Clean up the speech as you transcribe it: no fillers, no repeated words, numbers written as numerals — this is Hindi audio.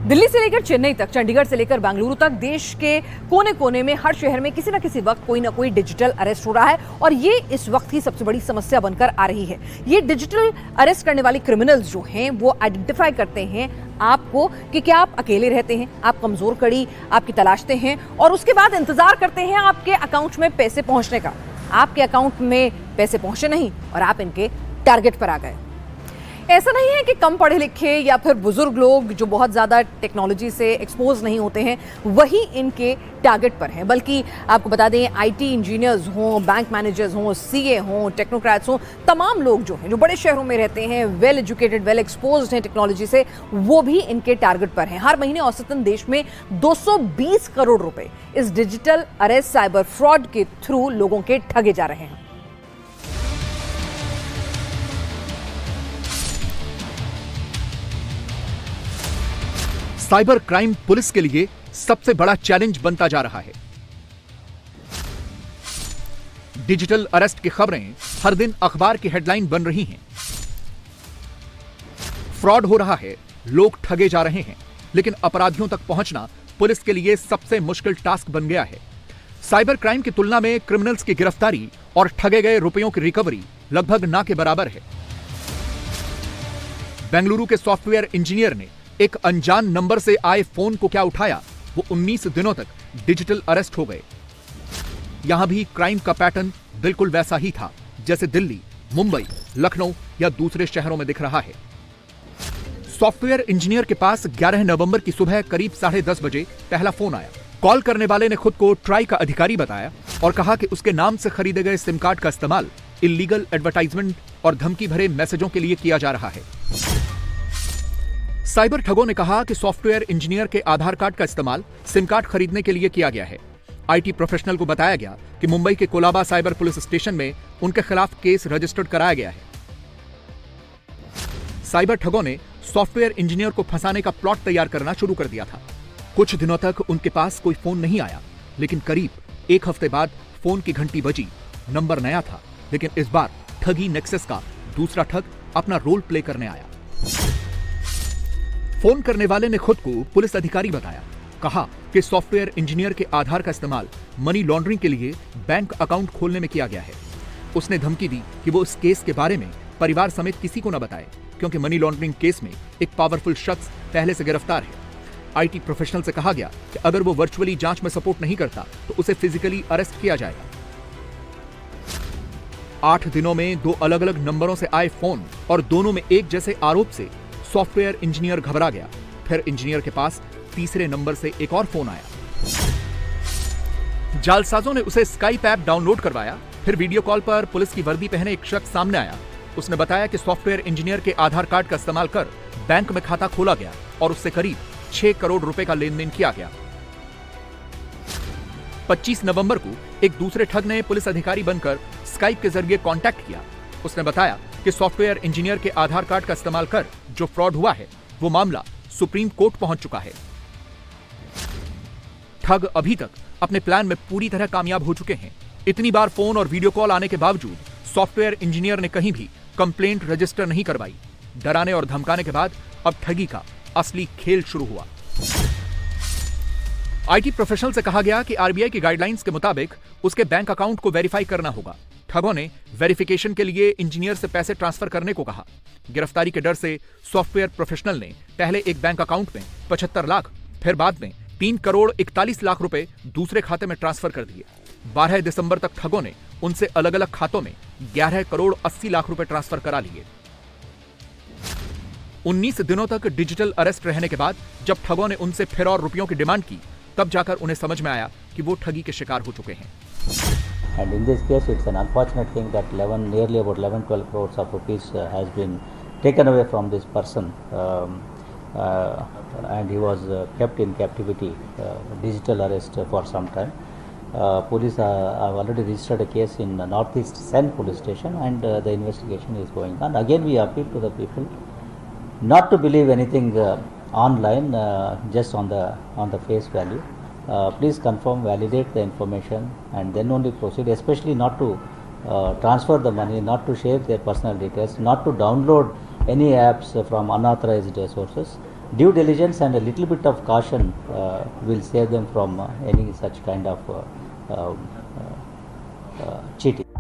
दिल्ली से लेकर चेन्नई तक, चंडीगढ़ से लेकर बेंगलुरु तक, देश के कोने कोने में हर शहर में किसी न किसी वक्त कोई ना कोई डिजिटल अरेस्ट हो रहा है और ये इस वक्त की सबसे बड़ी समस्या बनकर आ रही है। ये डिजिटल अरेस्ट करने वाले क्रिमिनल्स जो हैं वो आइडेंटिफाई करते हैं आपको कि क्या आप अकेले रहते हैं, आप कमजोर कड़ी आपकी तलाशते हैं और उसके बाद इंतजार करते हैं आपके अकाउंट में पैसे पहुंचने का। आपके अकाउंट में पैसे पहुंचे नहीं और आप इनके टारगेट पर आ गए। ऐसा नहीं है कि कम पढ़े लिखे या फिर बुजुर्ग लोग जो बहुत ज़्यादा टेक्नोलॉजी से एक्सपोज नहीं होते हैं वही इनके टारगेट पर हैं, बल्कि आपको बता दें आईटी इंजीनियर्स हों, बैंक मैनेजर्स हों, सीए हों, टेक्नोक्रेट्स हों, तमाम लोग जो हैं जो बड़े शहरों में रहते हैं, वेल एजुकेटेड, वेल एक्सपोज हैं टेक्नोलॉजी से, वो भी इनके टारगेट पर हैं। हर महीने औसतन देश में 220 करोड़ रुपए इस डिजिटल अरेस्ट साइबर फ्रॉड के थ्रू लोगों के ठगे जा रहे हैं। साइबर क्राइम पुलिस के लिए सबसे बड़ा चैलेंज बनता जा रहा है। डिजिटल अरेस्ट की खबरें हर दिन अखबार की हेडलाइन बन रही हैं। फ्रॉड हो रहा है, लोग ठगे जा रहे हैं, लेकिन अपराधियों तक पहुंचना पुलिस के लिए सबसे मुश्किल टास्क बन गया है। साइबर क्राइम की तुलना में क्रिमिनल्स की गिरफ्तारी और ठगे गए रुपयों की रिकवरी लगभग ना के बराबर है। बेंगलुरु के सॉफ्टवेयर इंजीनियर ने एक अनजान नंबर से आए फोन को क्या उठाया, वो 19 दिनों तक डिजिटल अरेस्ट हो गए। यहां भी क्राइम का पैटर्न बिल्कुल वैसा ही था जैसे दिल्ली, मुंबई, लखनऊ या दूसरे शहरों में दिख रहा है। सॉफ्टवेयर इंजीनियर के पास 11 नवंबर की सुबह करीब 10:30 बजे पहला फोन आया। कॉल करने वाले ने खुद को ट्राई का अधिकारी बताया और कहा कि उसके नाम से खरीदे गए सिम कार्ड का इस्तेमाल इल्लीगल एडवर्टाइजमेंट और धमकी भरे मैसेजों के लिए किया जा रहा है। साइबर ठगों ने कहा कि सॉफ्टवेयर इंजीनियर के आधार कार्ड का इस्तेमाल सिम कार्ड खरीदने के लिए किया गया है। आईटी प्रोफेशनल को बताया गया कि मुंबई के कोलाबा साइबर पुलिस स्टेशन में उनके खिलाफ केस रजिस्टर्ड कराया गया है। साइबर ठगों ने सॉफ्टवेयर इंजीनियर को फंसाने का प्लॉट तैयार करना शुरू कर दिया था। कुछ दिनों तक उनके पास कोई फोन नहीं आया, लेकिन करीब एक हफ्ते बाद फोन की घंटी बजी। नंबर नया था, लेकिन इस बार ठगी नेक्सस का दूसरा ठग अपना रोल प्ले करने आया। फोन करने वाले ने खुद को पुलिस अधिकारी बताया। कहा कि सॉफ्टवेयर इंजीनियर के आधार का इस्तेमाल मनी लॉन्ड्रिंग के लिए बैंक अकाउंट खोलने में किया गया है। उसने धमकी दी कि वो इस केस के बारे में परिवार समेत किसी को न बताए, क्योंकि मनी लॉन्ड्रिंग केस में एक पावरफुल शख्स पहले से गिरफ्तार है। आईटी प्रोफेशनल से कहा गया कि अगर वो वर्चुअली जांच में सपोर्ट नहीं करता तो उसे फिजिकली अरेस्ट किया जाएगा। 8 दिनों में 2 अलग अलग नंबरों से आए फोन और दोनों में एक जैसे आरोप से सॉफ्टवेयर इंजीनियर घबरा गया। फिर इंजीनियर के पास तीसरे नंबर से एक और फोन आया। जालसाजों ने उसे स्काइप ऐप डाउनलोड करवाया। फिर वीडियो कॉल पर पुलिस की वर्दी पहने एक शख्स सामने आया। उसने बताया कि सॉफ्टवेयर इंजीनियर के आधार कार्ड का इस्तेमाल कर बैंक में खाता खोला गया और उससे करीब 6 करोड़ रुपए का लेन देन किया गया। 25 नवंबर को एक दूसरे ठग ने पुलिस अधिकारी बनकर स्काइप के जरिए कांटेक्ट किया। उसने बताया कि सॉफ्टवेयर इंजीनियर के आधार कार्ड का इस्तेमाल कर जो फ्रॉड हुआ है वो मामला सुप्रीम कोर्ट पहुंच चुका है। ठग अभी तक अपने प्लान में पूरी तरह कामयाब हो चुके हैं। इतनी बार फोन और वीडियो कॉल आने के बावजूद सॉफ्टवेयर इंजीनियर ने कहीं भी कंप्लेंट रजिस्टर नहीं करवाई। डराने और धमकाने के बाद अब ठगी का असली खेल शुरू हुआ। आईटी प्रोफेशनल से कहा गया कि आरबीआई की गाइडलाइंस के मुताबिक उसके बैंक अकाउंट को वेरीफाई करना होगा। ठगों ने वेरिफिकेशन के लिए इंजीनियर से पैसे ट्रांसफर करने को कहा। गिरफ्तारी के डर से सॉफ्टवेयर प्रोफेशनल ने पहले एक बैंक अकाउंट में 75 लाख, फिर बाद में 3 करोड़ 41 लाख रुपए दूसरे खाते में ट्रांसफर कर दिए। 12 दिसंबर तक ठगों ने उनसे अलग अलग खातों में 11 करोड़ 80 लाख रुपए ट्रांसफर करा लिए। 19 दिनों तक डिजिटल अरेस्ट रहने के बाद जब ठगों ने उनसे फिर और रुपयों की डिमांड की, तब जाकर उन्हें समझ में आया कि वो ठगी के शिकार हो चुके हैं। And in this case, it's an unfortunate thing that nearly about 11-12 crores of rupees has been taken away from this person, and he was kept in captivity, digital arrest for some time. Police have already registered a case in Northeast Sen police station, and the investigation is going on. Again, we appeal to the people not to believe anything online just on the face value. Please confirm, validate the information, and then only proceed. Especially not to transfer the money, not to share their personal details, not to download any apps from unauthorized sources. due diligence and a little bit of caution will save them from any such kind of cheating.